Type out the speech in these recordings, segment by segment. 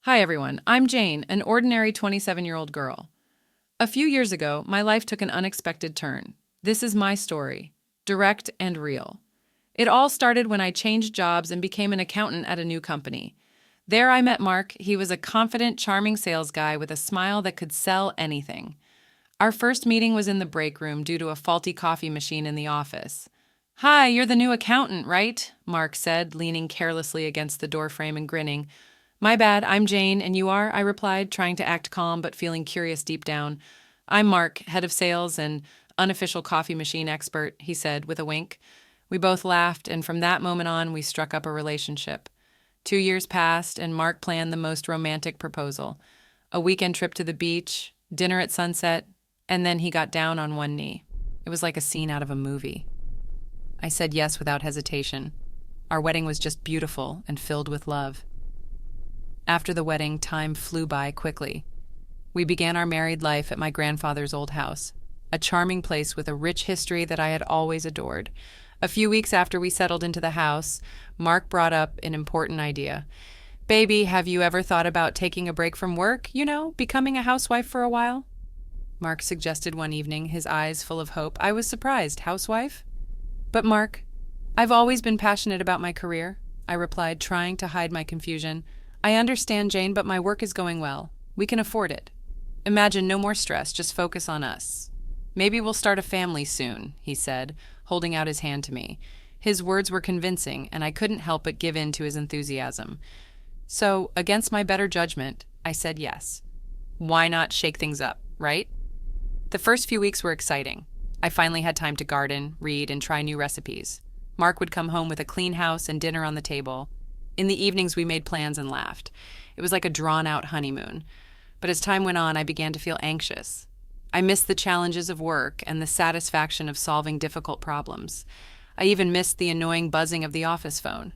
Hi, everyone. I'm Jane, an ordinary 27-year-old girl. A few years ago, my life took an unexpected turn. This is my story, direct and real. It all started when I changed jobs and became an accountant at a new company. There I met Mark. He was a confident, charming sales guy with a smile that could sell anything. Our first meeting was in the break room due to a faulty coffee machine in the office. "Hi, you're the new accountant, right?" Mark said, leaning carelessly against the doorframe and grinning. "My bad, I'm Jane, and you are?" I replied, trying to act calm but feeling curious deep down. "I'm Mark, head of sales and unofficial coffee machine expert," he said with a wink. We both laughed, and from that moment on, we struck up a relationship. 2 years passed, and Mark planned the most romantic proposal. A weekend trip to the beach, dinner at sunset, and then he got down on one knee. It was like a scene out of a movie. I said yes without hesitation. Our wedding was just beautiful and filled with love. After the wedding, time flew by quickly. We began our married life at my grandfather's old house, a charming place with a rich history that I had always adored. A few weeks after we settled into the house, Mark brought up an important idea. "Baby, have you ever thought about taking a break from work? Becoming a housewife for a while?" Mark suggested one evening, his eyes full of hope. I was surprised. "Housewife?" "But Mark, I've always been passionate about my career," I replied, trying to hide my confusion. "I understand, Jane, but my work is going well. We can afford it. Imagine no more stress, just focus on us. Maybe we'll start a family soon," he said, holding out his hand to me. His words were convincing, and I couldn't help but give in to his enthusiasm. So, against my better judgment, I said yes. Why not shake things up, right? The first few weeks were exciting. I finally had time to garden, read, and try new recipes. Mark would come home with a clean house and dinner on the table. In the evenings, we made plans and laughed. It was like a drawn-out honeymoon. But as time went on, I began to feel anxious. I missed the challenges of work and the satisfaction of solving difficult problems. I even missed the annoying buzzing of the office phone.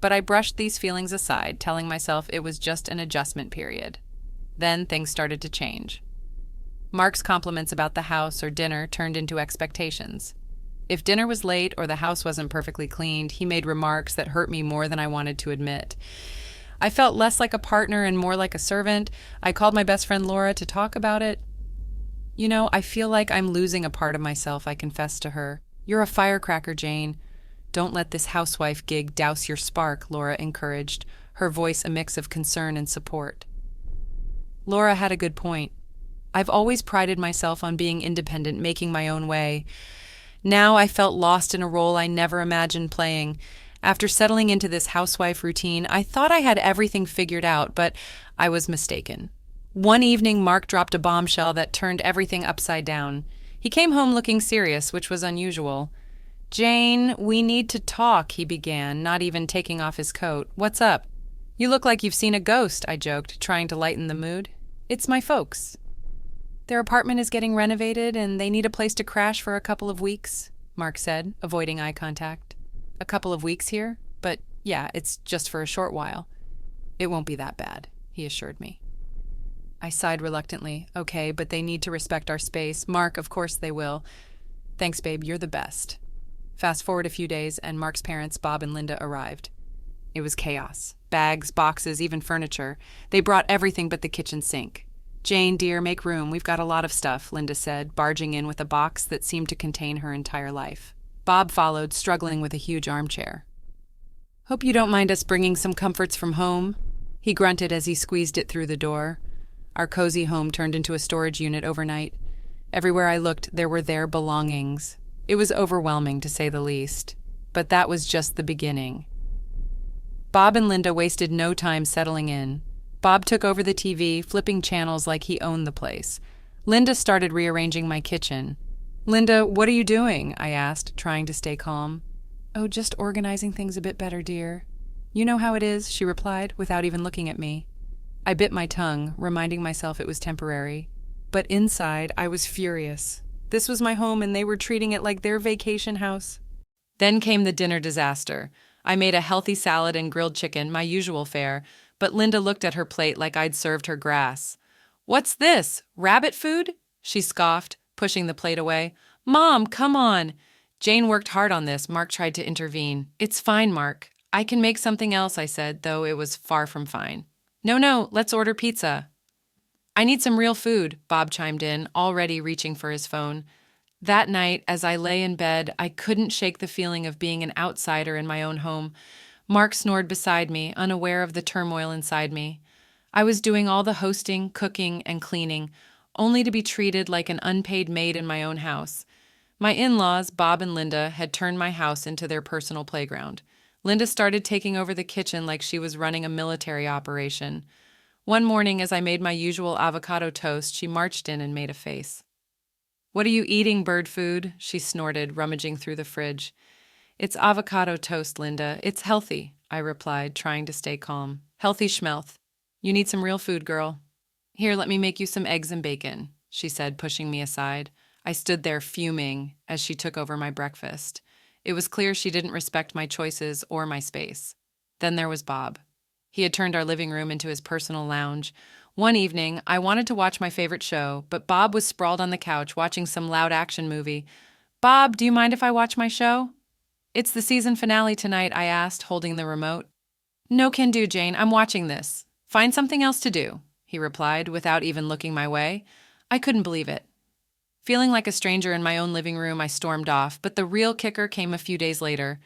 But I brushed these feelings aside, telling myself it was just an adjustment period. Then things started to change. Mark's compliments about the house or dinner turned into expectations. If dinner was late or the house wasn't perfectly cleaned, he made remarks that hurt me more than I wanted to admit. I felt less like a partner and more like a servant. I called my best friend Laura to talk about it. I feel like I'm losing a part of myself," I confessed to her. "You're a firecracker, Jane. Don't let this housewife gig douse your spark," Laura encouraged, her voice a mix of concern and support. Laura had a good point. I've always prided myself on being independent, making my own way. Now I felt lost in a role I never imagined playing. After settling into this housewife routine, I thought I had everything figured out, but I was mistaken. One evening, Mark dropped a bombshell that turned everything upside down. He came home looking serious, which was unusual. "Jane, we need to talk," he began, not even taking off his coat. "What's up?" "You look like you've seen a ghost," I joked, trying to lighten the mood. "It's my folks. Their apartment is getting renovated, and they need a place to crash for a couple of weeks," Mark said, avoiding eye contact. "A couple of weeks here? But yeah, it's just for a short while." "It won't be that bad," he assured me. I sighed reluctantly. "Okay, but they need to respect our space." "Mark, of course they will." "Thanks, babe, you're the best." Fast forward a few days, and Mark's parents, Bob and Linda, arrived. It was chaos. Bags, boxes, even furniture. They brought everything but the kitchen sink. "Jane, dear, make room. We've got a lot of stuff," Linda said, barging in with a box that seemed to contain her entire life. Bob followed, struggling with a huge armchair. "Hope you don't mind us bringing some comforts from home," he grunted as he squeezed it through the door. Our cozy home turned into a storage unit overnight. Everywhere I looked, there were their belongings. It was overwhelming, to say the least. But that was just the beginning. Bob and Linda wasted no time settling in. Bob took over the TV, flipping channels like he owned the place. Linda started rearranging my kitchen. "Linda, what are you doing?" I asked, trying to stay calm. "Oh, just organizing things a bit better, dear." "You know how it is," she replied, without even looking at me. I bit my tongue, reminding myself it was temporary. But inside, I was furious. This was my home, and they were treating it like their vacation house. Then came the dinner disaster. I made a healthy salad and grilled chicken, my usual fare, but Linda looked at her plate like I'd served her grass. "What's this? Rabbit food?" she scoffed, pushing the plate away. "Mom, come on." Jane worked hard on this. Mark tried to intervene. "It's fine, Mark. I can make something else," I said, though it was far from fine. No, let's order pizza. I need some real food, Bob chimed in, already reaching for his phone. That night, as I lay in bed, I couldn't shake the feeling of being an outsider in my own home. Mark snored beside me, unaware of the turmoil inside me. I was doing all the hosting, cooking, and cleaning, only to be treated like an unpaid maid in my own house. My in-laws, Bob and Linda, had turned my house into their personal playground. Linda started taking over the kitchen like she was running a military operation. One morning, as I made my usual avocado toast, she marched in and made a face. "What are you eating, bird food?" she snorted, rummaging through the fridge. "It's avocado toast, Linda. It's healthy," I replied, trying to stay calm. "Healthy schmelth. You need some real food, girl." "Here, let me make you some eggs and bacon," she said, pushing me aside. I stood there fuming as she took over my breakfast. It was clear she didn't respect my choices or my space. Then there was Bob. He had turned our living room into his personal lounge. One evening, I wanted to watch my favorite show, but Bob was sprawled on the couch watching some loud action movie. "Bob, do you mind if I watch my show?" "It's the season finale tonight," I asked, holding the remote. "No can do, Jane. I'm watching this. Find something else to do," he replied, without even looking my way. I couldn't believe it. Feeling like a stranger in my own living room, I stormed off, but the real kicker came a few days later.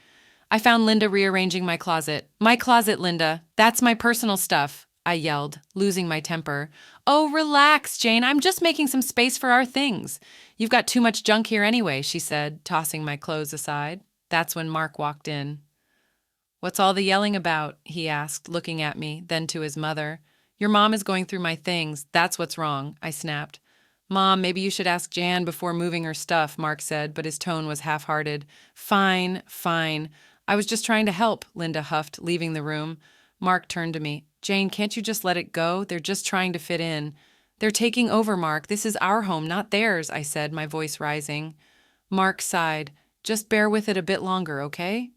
I found Linda rearranging my closet. "My closet, Linda. That's my personal stuff," I yelled, losing my temper. "Oh, relax, Jane. I'm just making some space for our things. You've got too much junk here anyway," she said, tossing my clothes aside. That's when Mark walked in. "What's all the yelling about?" he asked, looking at me, then to his mother. "Your mom is going through my things. That's what's wrong," I snapped. "Mom, maybe you should ask Jan before moving her stuff," Mark said, but his tone was half-hearted. Fine. I was just trying to help," Linda huffed, leaving the room. Mark turned to me. "Jane, can't you just let it go? They're just trying to fit in." "They're taking over, Mark. This is our home, not theirs," I said, my voice rising. Mark sighed. "Just bear with it a bit longer, okay?"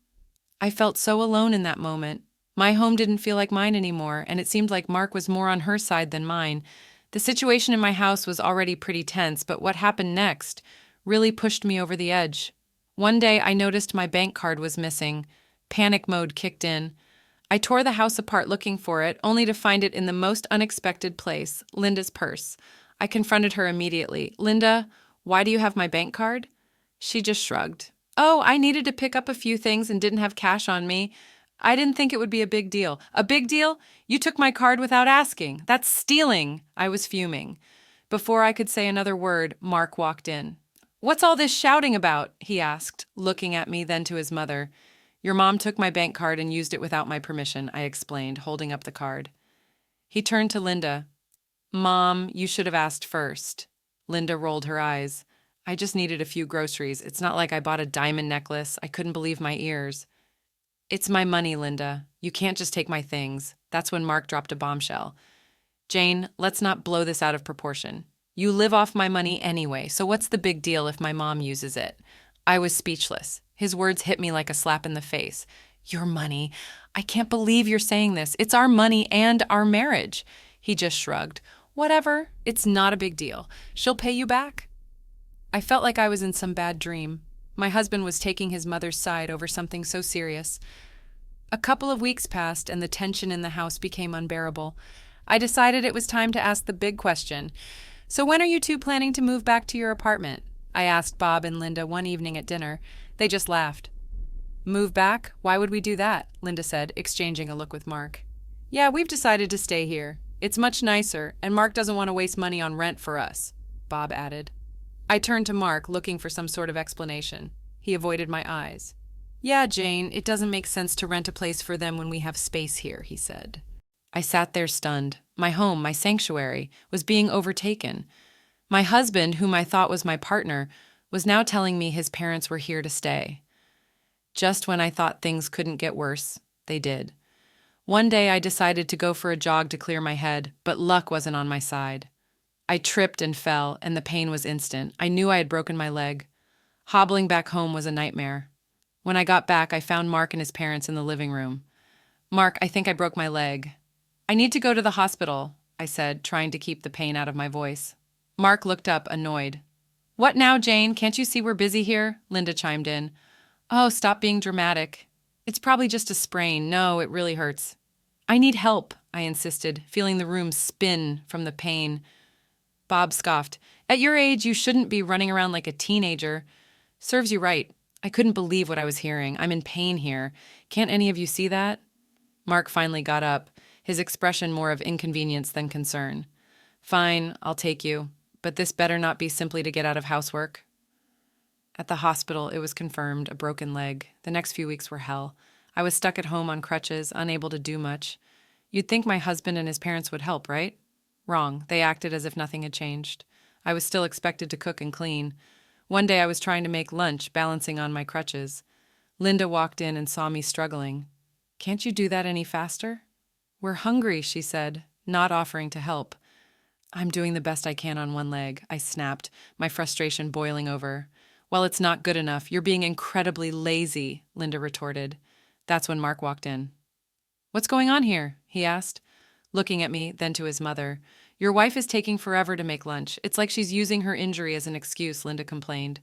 I felt so alone in that moment. My home didn't feel like mine anymore, and it seemed like Mark was more on her side than mine. The situation in my house was already pretty tense, but what happened next really pushed me over the edge. One day, I noticed my bank card was missing. Panic mode kicked in. I tore the house apart looking for it, only to find it in the most unexpected place, Linda's purse. I confronted her immediately. "Linda, why do you have my bank card?" She just shrugged. "Oh, I needed to pick up a few things and didn't have cash on me. I didn't think it would be a big deal." "A big deal? You took my card without asking. That's stealing." I was fuming. Before I could say another word, Mark walked in. "What's all this shouting about?" he asked, looking at me, then to his mother. "Your mom took my bank card and used it without my permission," I explained, holding up the card. He turned to Linda. "Mom, you should have asked first." Linda rolled her eyes. "I just needed a few groceries. It's not like I bought a diamond necklace." I couldn't believe my ears. "It's my money, Linda. You can't just take my things." That's when Mark dropped a bombshell. "Jane, let's not blow this out of proportion. You live off my money anyway, so what's the big deal if my mom uses it?" I was speechless. His words hit me like a slap in the face. "Your money? I can't believe you're saying this. It's our money and our marriage." He just shrugged. "Whatever. It's not a big deal. She'll pay you back." I felt like I was in some bad dream. My husband was taking his mother's side over something so serious. A couple of weeks passed, and the tension in the house became unbearable. I decided it was time to ask the big question. "So when are you two planning to move back to your apartment?" I asked Bob and Linda one evening at dinner. They just laughed. "Move back? Why would we do that?" Linda said, exchanging a look with Mark. "Yeah, we've decided to stay here. It's much nicer, and Mark doesn't want to waste money on rent for us," Bob added. I turned to Mark, looking for some sort of explanation. He avoided my eyes. "Yeah, Jane, it doesn't make sense to rent a place for them when we have space here," he said. I sat there stunned. My home, my sanctuary, was being overtaken. My husband, whom I thought was my partner, was now telling me his parents were here to stay. Just when I thought things couldn't get worse, they did. One day I decided to go for a jog to clear my head, but luck wasn't on my side. I tripped and fell, and the pain was instant. I knew I had broken my leg. Hobbling back home was a nightmare. When I got back, I found Mark and his parents in the living room. "Mark, I think I broke my leg." "I need to go to the hospital," I said, trying to keep the pain out of my voice. Mark looked up, annoyed. "What now, Jane? Can't you see we're busy here?" Linda chimed in. "Oh, stop being dramatic. It's probably just a sprain. No, it really hurts." I need help, I insisted, feeling the room spin from the pain. Bob scoffed. At your age, you shouldn't be running around like a teenager. Serves you right. I couldn't believe what I was hearing. I'm in pain here. Can't any of you see that? Mark finally got up, his expression more of inconvenience than concern. Fine, I'll take you, but this better not be simply to get out of housework. At the hospital, it was confirmed, a broken leg. The next few weeks were hell. I was stuck at home on crutches, unable to do much. You'd think my husband and his parents would help, right? Wrong. They acted as if nothing had changed. I was still expected to cook and clean. One day I was trying to make lunch, balancing on my crutches. Linda walked in and saw me struggling. Can't you do that any faster? We're hungry, she said, not offering to help. I'm doing the best I can on one leg, I snapped, my frustration boiling over. Well, it's not good enough. You're being incredibly lazy, Linda retorted. That's when Mark walked in. What's going on here? He asked, looking at me, then to his mother. Your wife is taking forever to make lunch. It's like she's using her injury as an excuse, Linda complained.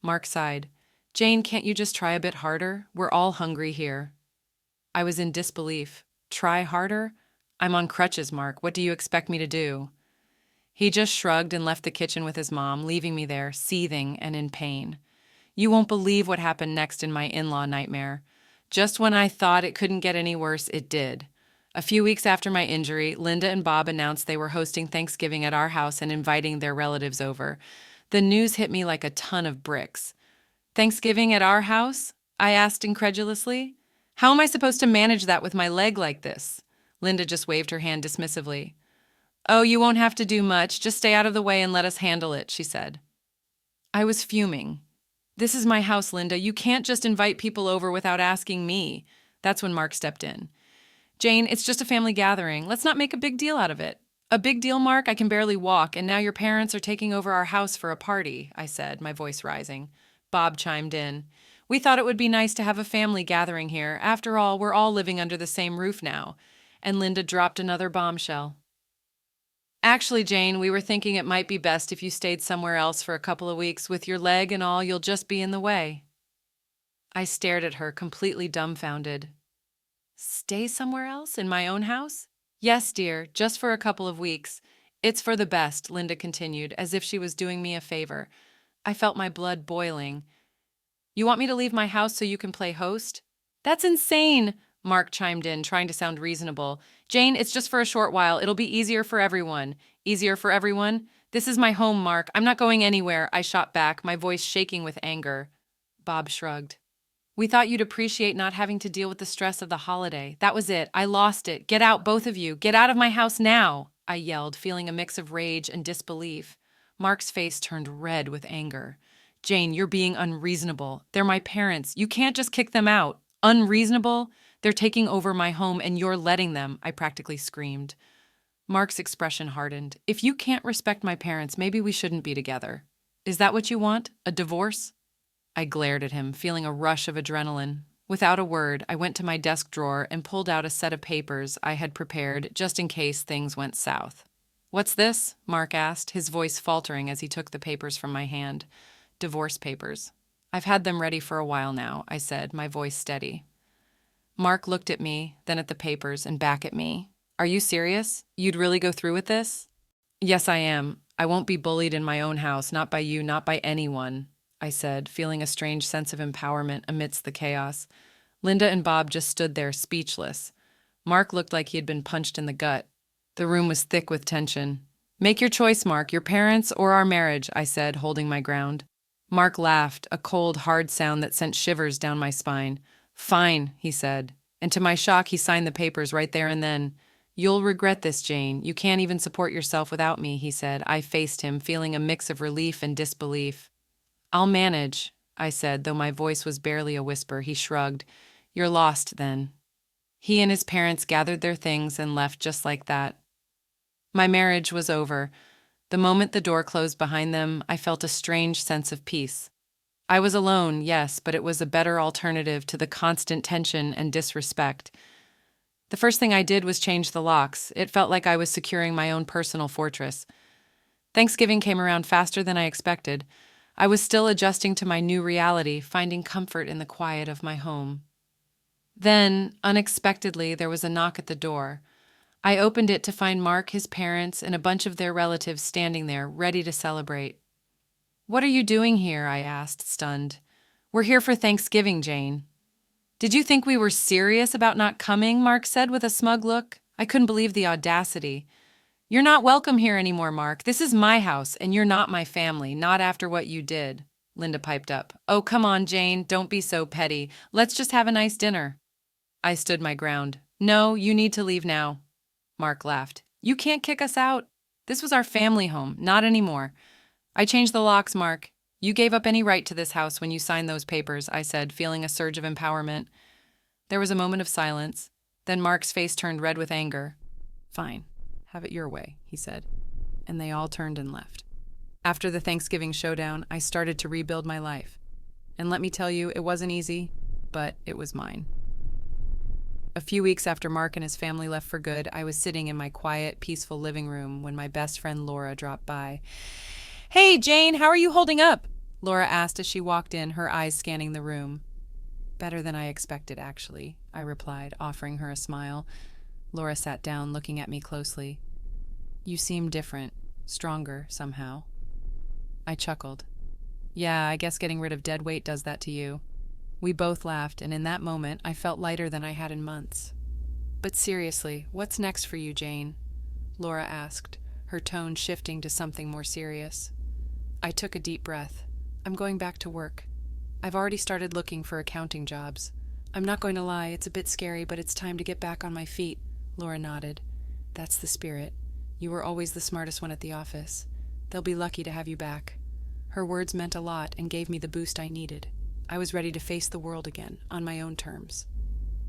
Mark sighed. Jane, can't you just try a bit harder? We're all hungry here. I was in disbelief. Try harder? I'm on crutches, Mark. What do you expect me to do? He just shrugged and left the kitchen with his mom, leaving me there, seething and in pain. You won't believe what happened next in my in-law nightmare. Just when I thought it couldn't get any worse, it did. A few weeks after my injury, Linda and Bob announced they were hosting Thanksgiving at our house and inviting their relatives over. The news hit me like a ton of bricks. Thanksgiving at our house? I asked incredulously. How am I supposed to manage that with my leg like this? Linda just waved her hand dismissively. Oh, you won't have to do much. Just stay out of the way and let us handle it, she said. I was fuming. This is my house, Linda. You can't just invite people over without asking me. That's when Mark stepped in. Jane, it's just a family gathering. Let's not make a big deal out of it. A big deal, Mark? I can barely walk, and now your parents are taking over our house for a party, I said, my voice rising. Bob chimed in. We thought it would be nice to have a family gathering here. After all, we're all living under the same roof now. And Linda dropped another bombshell. Actually, Jane, we were thinking it might be best if you stayed somewhere else for a couple of weeks. With your leg and all, you'll just be in the way. I stared at her, completely dumbfounded. Stay somewhere else? In my own house? Yes, dear, just for a couple of weeks. It's for the best, Linda continued, as if she was doing me a favor. I felt my blood boiling. You want me to leave my house so you can play host? That's insane, Mark chimed in, trying to sound reasonable. Jane, it's just for a short while. It'll be easier for everyone. Easier for everyone? This is my home, Mark. I'm not going anywhere, I shot back, my voice shaking with anger. Bob shrugged. We thought you'd appreciate not having to deal with the stress of the holiday. That was it. I lost it. Get out, both of you. Get out of my house now, I yelled, feeling a mix of rage and disbelief. Mark's face turned red with anger. Jane, you're being unreasonable. They're my parents. You can't just kick them out. Unreasonable? They're taking over my home and you're letting them, I practically screamed. Mark's expression hardened. If you can't respect my parents, maybe we shouldn't be together. Is that what you want? A divorce? I glared at him, feeling a rush of adrenaline. Without a word, I went to my desk drawer and pulled out a set of papers I had prepared just in case things went south. What's this? Mark asked, his voice faltering as he took the papers from my hand. Divorce papers. I've had them ready for a while now, I said, my voice steady. Mark looked at me, then at the papers, and back at me. Are you serious? You'd really go through with this? Yes, I am. I won't be bullied in my own house, not by you, not by anyone, I said, feeling a strange sense of empowerment amidst the chaos. Linda and Bob just stood there, speechless. Mark looked like he had been punched in the gut. The room was thick with tension. Make your choice, Mark, your parents or our marriage, I said, holding my ground. Mark laughed, a cold, hard sound that sent shivers down my spine. Fine, he said. And to my shock, he signed the papers right there and then. You'll regret this, Jane. You can't even support yourself without me, he said. I faced him, feeling a mix of relief and disbelief. I'll manage, I said, though my voice was barely a whisper. He shrugged. You're lost, then. He and his parents gathered their things and left just like that. My marriage was over. The moment the door closed behind them, I felt a strange sense of peace. I was alone, yes, but it was a better alternative to the constant tension and disrespect. The first thing I did was change the locks. It felt like I was securing my own personal fortress. Thanksgiving came around faster than I expected. I was still adjusting to my new reality, finding comfort in the quiet of my home. Then, unexpectedly, there was a knock at the door. I opened it to find Mark, his parents, and a bunch of their relatives standing there, ready to celebrate. "What are you doing here?" I asked, stunned. "We're here for Thanksgiving, Jane." "Did you think we were serious about not coming?" Mark said with a smug look. I couldn't believe the audacity. "You're not welcome here anymore, Mark. This is my house, and you're not my family, not after what you did," Linda piped up. "Oh, come on, Jane. Don't be so petty. Let's just have a nice dinner." I stood my ground. "No, you need to leave now." Mark laughed. "You can't kick us out. This was our family home. Not anymore." "I changed the locks, Mark. You gave up any right to this house when you signed those papers," I said, feeling a surge of empowerment. There was a moment of silence. Then Mark's face turned red with anger. "Fine. Have it your way," he said. And they all turned and left. After the Thanksgiving showdown, I started to rebuild my life. And let me tell you, it wasn't easy, but it was mine. A few weeks after Mark and his family left for good, I was sitting in my quiet, peaceful living room when my best friend Laura dropped by. "Hey, Jane, how are you holding up?" Laura asked as she walked in, her eyes scanning the room. "Better than I expected, actually," I replied, offering her a smile. Laura sat down, looking at me closely. "You seem different, stronger, somehow." I chuckled. "Yeah, I guess getting rid of dead weight does that to you." We both laughed, and in that moment, I felt lighter than I had in months. "But seriously, what's next for you, Jane?" Laura asked, her tone shifting to something more serious. I took a deep breath. "I'm going back to work. I've already started looking for accounting jobs. I'm not going to lie, it's a bit scary, but it's time to get back on my feet." Laura nodded. "That's the spirit. You were always the smartest one at the office. They'll be lucky to have you back." Her words meant a lot and gave me the boost I needed. I was ready to face the world again, on my own terms.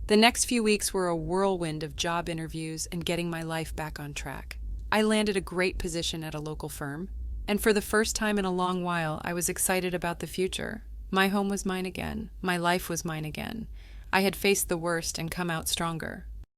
The next few weeks were a whirlwind of job interviews and getting my life back on track. I landed a great position at a local firm, and for the first time in a long while, I was excited about the future. My home was mine again. My life was mine again. I had faced the worst and come out stronger.